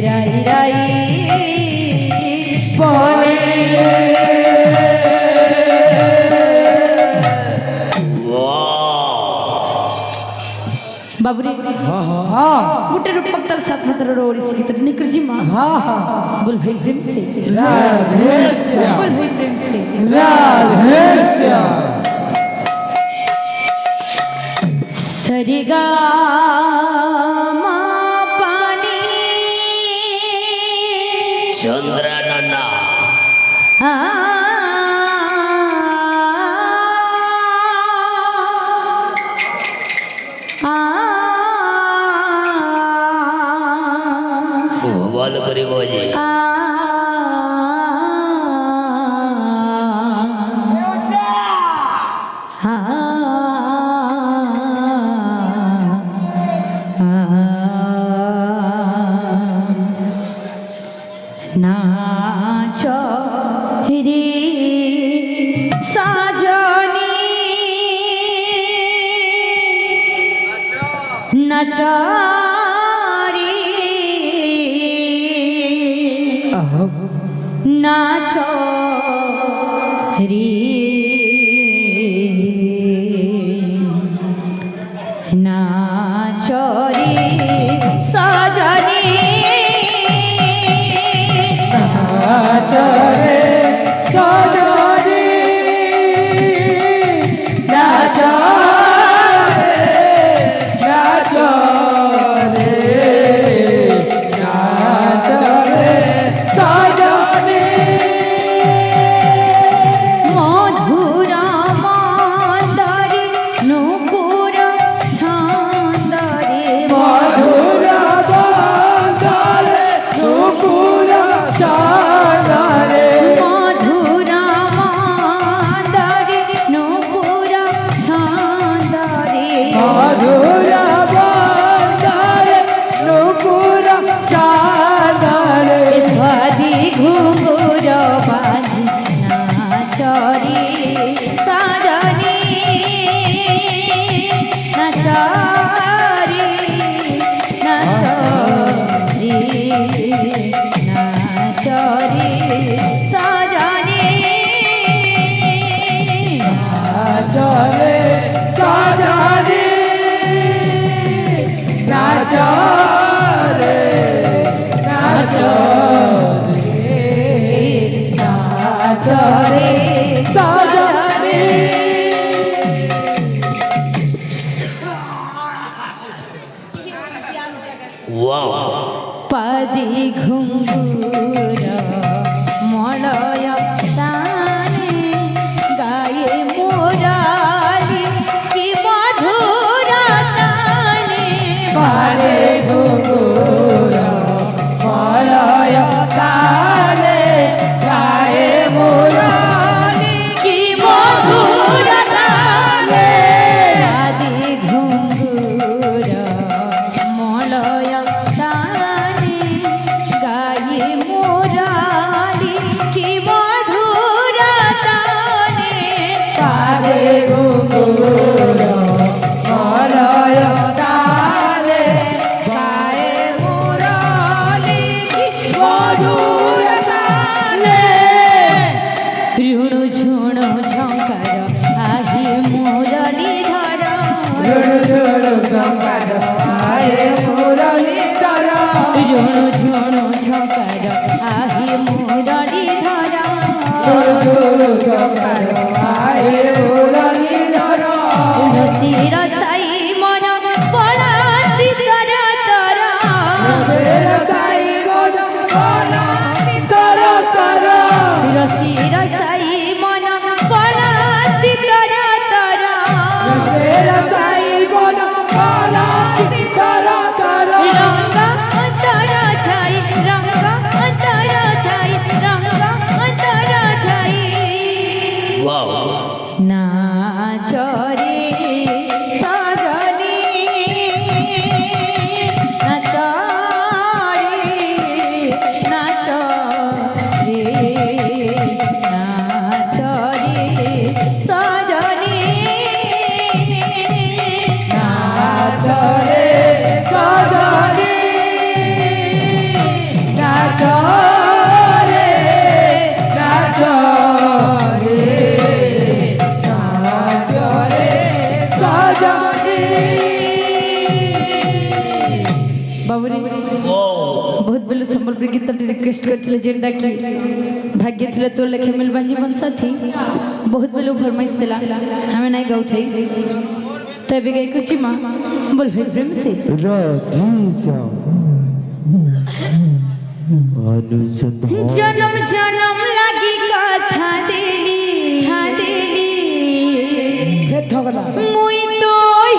রাই রাই পরে बाबूरी हाँ गुटे रूप पक्तल साथ में तेरे रोड़ी सी कितने निकर जी माँ हाँ हाँ बोल भाई प्रेम से बोल भाई प्रेम से सरिगा माँ पानी चंद्रा नन्ना বল করে বোঝে नाच रे साजनी नाच रे नाच रे नाच रे साजनी नाच रे साजनी नाच पदी घुंगुर मलय ताने गाये मोराली की मधुर ताने पदी घुंगुर मलय ताने गाये मोराली की मधुर ताने पदी घुंगुर मलय ঝুণু ঝুণু ঝঙ্কার আহি মুরলি ধরা ঝুণু ঝঙ্কার আহি মুরলি ধরা রসি রসাই মন পড়াতি তরা তরা রসাই মন পড়াতি তরা তরা রসি রসাই মন পড়াতি তরা তরা রসাই মন পড়াতি তরা তরা রঙ্গা अंतरा छाई रंगा अंतरा छाई रंगा अंतरा छाई वाह नाच रे बाबूरे ओ बहुत बेलू संबलपुर गीत रिक्वेस्ट करथिले जेंडा की भाग्य थिले तो लेखे मिलबा जीवन साथी बहुत बेलू फरमाइश देला हमें नहीं गाउ थे तबे गई कुछ मां बोल भाई प्रेम से जन्म जन्म लगी कथा देली मुई तो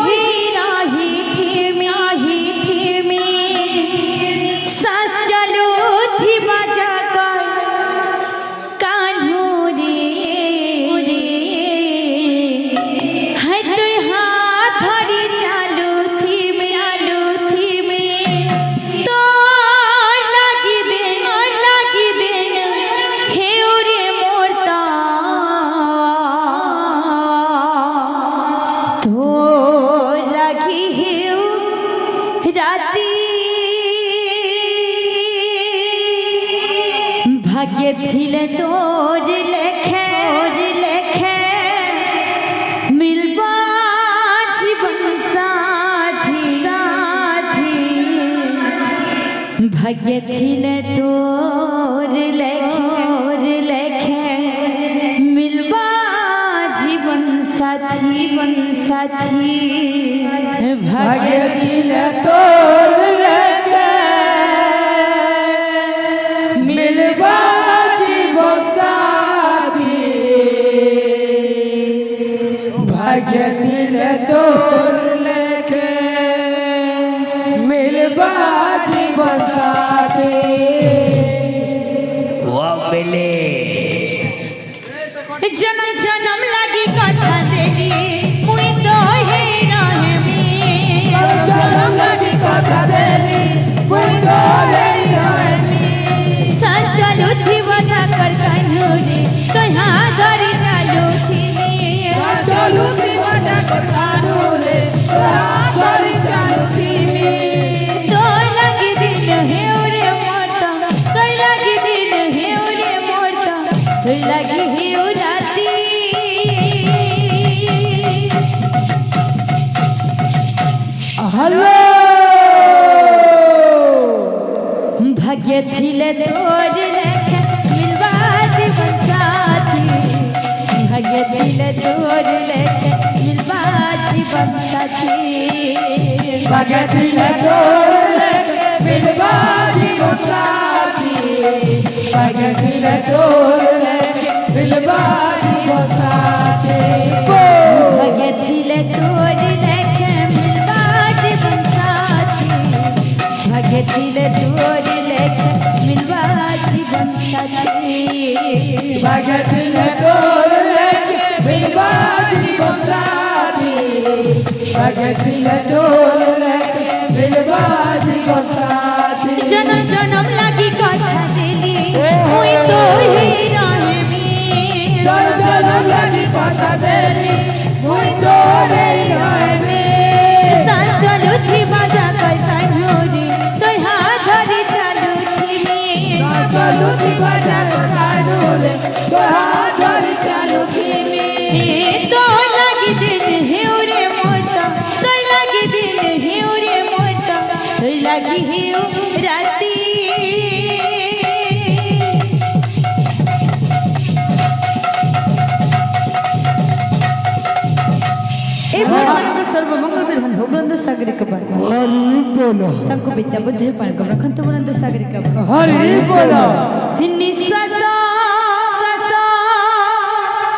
ही राही थी में सास चलो थी बजा कर कान्हो रे है तो हाथ धरी चालू थी में तो लगी देन हे रे मोरता तो लगी है राती भाग्य थिले तोर लेखे मिलबा जीवन साथी भाग्य थिले तोर लेखे मिलबा जीवन साथी भाग्य थिले तोर लेखे मिलबा जीवन साथी भाग्य दिले तोर लेखे मिलबा जीवन साथी वाह बेले जन्म जन्म लगी कथा देली मुई तो हे राहे में जन्म लगी कथा देली मुई तो हे राहे में सास चलो थी वजह कर कान्हो रे कहाँ घरी चालू थी चलू थी वजह कर कान्हो रे चली चालू थी में तो लगी दिन है रे मोरता तो लगी दिन है रे मोरता तो लगी है राती हेलो भाग्य थिले तोर लेखे मिलबा जीवन साथी भाग्य थिले तोर लेखे मिलबा जीवन साथी भाग्य दिले तोर लेखे मिलबा जीवन साथी भाग्य दिले तोर लेखे मिलबा जीवन साथी भाग्य थिले तोर लेखे मिलबा जीवन साथी भाग्य थिले तोर लेखे मिलबा जीवन साथी भाग्य दिले तोर लेखे मिलबा जीवन साथी भाग्य दिले तोर लेखे मिलबा जीवन साथी जन्म जन्म लगी कथा देली मुई तो ही राहे में जन्म लगी कथा देली मुई तो हे राहे में सास चलो थी बजा कर कान्हो रे तो हाथ धरी चालू थी में चलू थी बजा कर कान्हो रे तो हाथ धरी चालू थी में तो लगी दिन है रे मोरता तो लगी दिन है रे मोरता तो लगी है राती ए भगवान सर्वमंगल विधान हो बुलंद सागरी कबार हरि बोलो तंको विद्या बुद्धि पाण कबरा खंत बुलंद सागरी कबार हरि बोलो निश्वास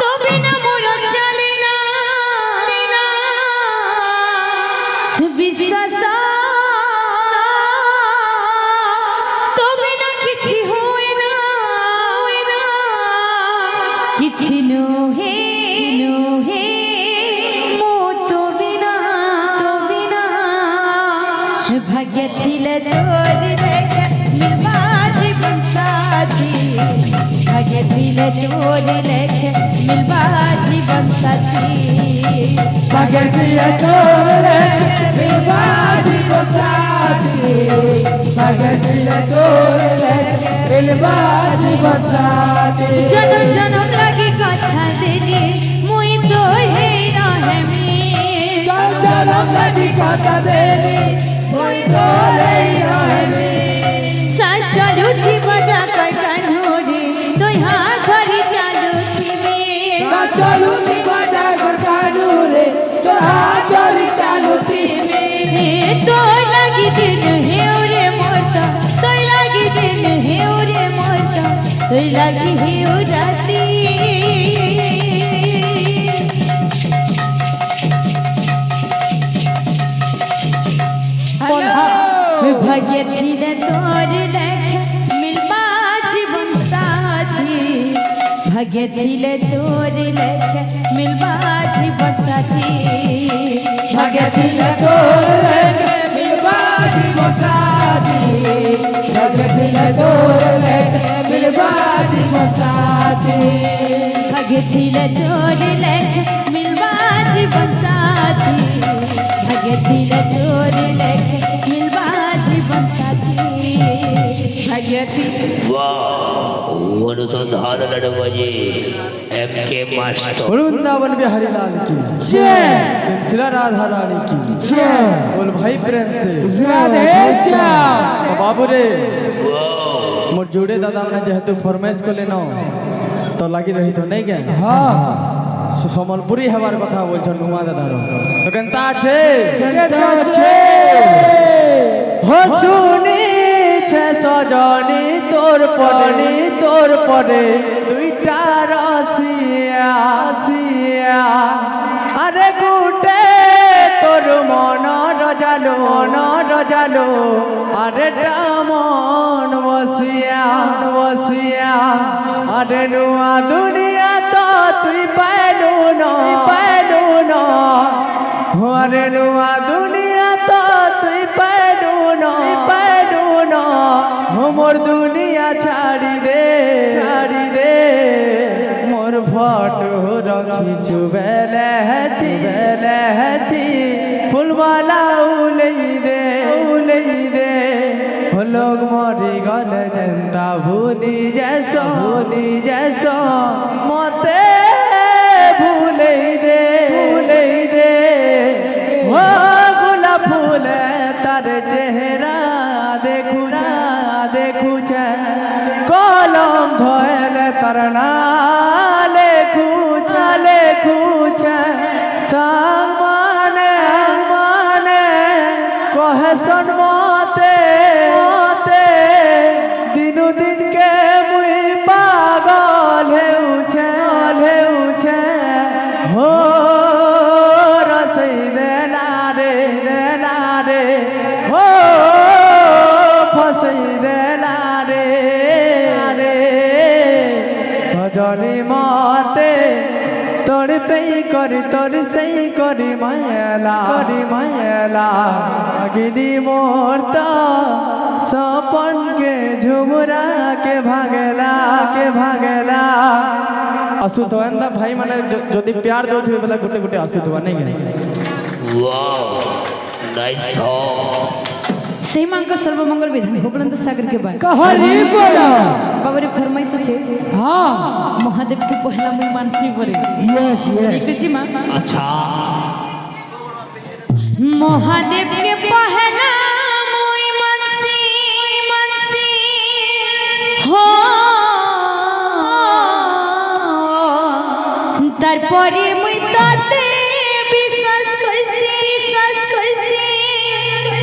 तो बिना मोर चले ना विश्वास तो बिना किछि होए ना किछि नो हे मो तो बिना भाग्य थिले तोर लेखे मिलबा जीवन साथी भाग्य थिले तोर लेखे मिलबा जीवन साथी भाग्य दिले तोर लेखे मिलबा जीवन साथी भाग्य दिले तोर लेखे मिलबा जीवन साथी जन्म जन्म लगी कथा देली मुई तो हे राहे में जन्म लगी कथा देली মুই তোরেই রহিবি সাসরুথি বাজা কর কানুরে তুই হাত ধরি চালু থিবে চলুতি বাজা কর কানুরে তোর হাত ধরি চালুতিবি তোর লাগি দিন হেউরে মোরটা তোর লাগি দিন হেউরে মোরটা তোর লাগি হেউ রাতি ভাগ্য ছিল তোর লেখা মিলবা জীবন সাথী ভাগ্য ছিল তোর লেখা মিলবা জীবন সাথী ভাগ্য ছিল তোর লেখা মিলবা জীবন সাথী ভাগ্য ছিল তোর লেখা মিলবা জীবন সাথী ভাগ্য ছিল তোর লেখা মিলবা জীবন সাথী ভাগ্য ছিল তোর লেখা মিলবা জীবন সাথী ভাগ্য ছিল वाह अनुसंधान लड़वाजी एमके मास्टर वृंदावन बिहारी लाल की जय प्रेमशिला राधा रानी की जय बोल भाई प्रेम से राधे श्याम तो बाबू रे वाह मोर जोड़े दादा हमने जेहेतु फरमाइश को लेनो तो लगी रही तो नहीं क्या हाँ সম্বলপুরি হবার কথা বলছো নুমা দাদার তো কেনতা আছে কেটা আছে হো শুনিছে সজনি তোর পরে দুইটা রসিয়া আসিয়া আরে গুটে তোর মন রজালো আরে মন বসিয়া আরে নুয়া দুনিয়া তো তুই পাইলু ন আরে নুয়া দুনিয়া তো তুই পাইলু ন মোর দুনিয়া ছাড়ি দে মোর ফটো রখিছু বেলহতি ফুলমালা উলেই দে লোক মরি গলে জেন্তা ভুলি যেস মতে ভুলেই দে হো গোলাপ ফুলে তার চেহারা দেখুছে কলম ধরে তার না লেখুছে সামানে কহেসন মতে দিনু দিনকে মুই পাগল হেউছে হো রসই দেনা রে হো ফসই দেনা রে সজনি মতে তোর পেই তোর সেই করি মায়ালা গিলি মোর তো सपन के झुमरा के भागला आसु तो अंदा भाई माने जदि प्यार दो थे बेला गुटे गुटे आसु तो नहीं है वाह नाइस सॉन्ग সেই মাঙ্ক সর্বমঙ্গল বিধান ভোগনন্দ সাগর के बाद कहरी बोला বাবারে ফরমাইশ আছে हाँ মহাদেব के पहला मुई मानसी परे यस ठीक अछि मां अच्छा মহাদেব के पहला मुई मानसी हो তারপরে মুই তাতে বিশ্বাস করছি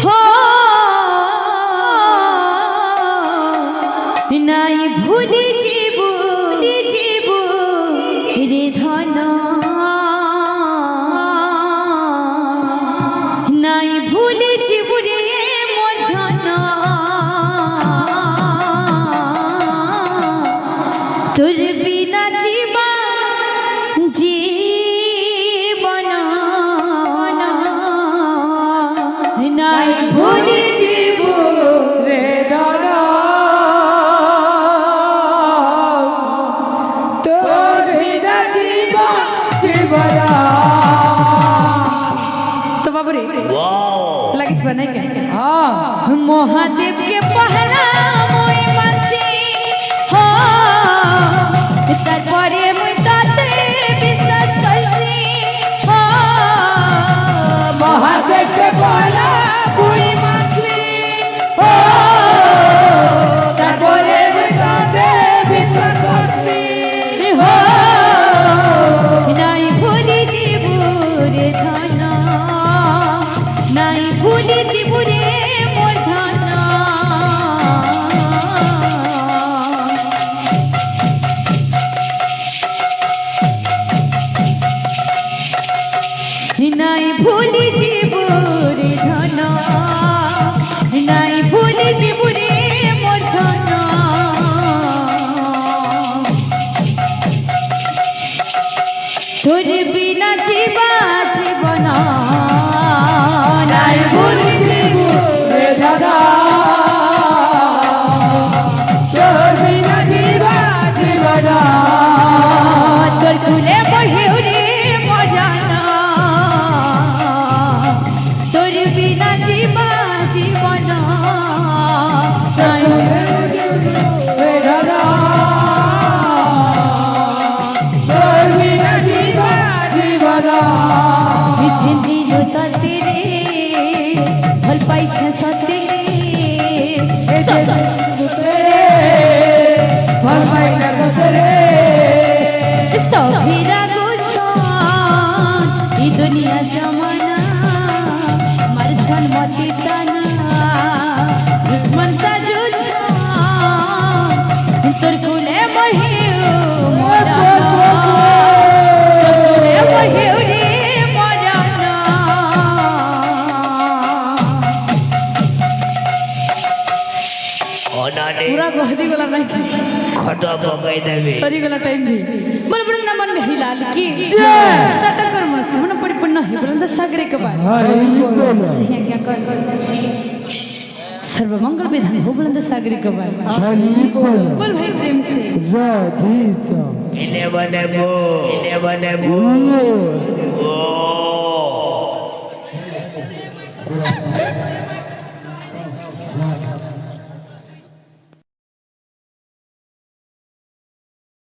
हो নাই ভুলি জীবু রে ধন নাই ভুলি জীবু রে মোর ধন তোর বিনা জীবন নাই ভুলি জীবু রে দানা তোর বিনা জীবনা तो बाबू रे वाह लगित बने क्या हाँ महादेव के पहला मुई मानसी हो তারপরে মুই তাতে বিশ্বাস করছি हो महादेव के बोला कोई मान ভুলি জীবনে মোর ধন নাই ভুলি জীবনে ধন নাই ভুলি জীবনে মোর ধন তোর বিনা জীবা জীবন নাই ভুলি জীবনে ধন তোর বিনা জীবা জীবন তোর কুলে পড়ে রে মজানা তোর বিনা জীবা জীবন নাই जिंदगी ताते रे भल पाई छे सते रे भल पाई छे सते रे सभीरा गुछान ई दुनिया जमाना मर जान मती तना दुश्मन सा जुझान तोर कुले बढ़े मोरा बढ़े रे অনানে पूरा गहदी गला नहीं খটা পকাই দেবে सॉरी गला टाइम भी बोल वृंदावन बिहारी लाल की दाता कर मनस मन पड़ी पुण्य है वृंदा सागरे के बाद सही है क्या कर सर्व मंगल विधान हो वृंदा सागरे के बाद बोल भाई प्रेम से ইনে বানাবো ও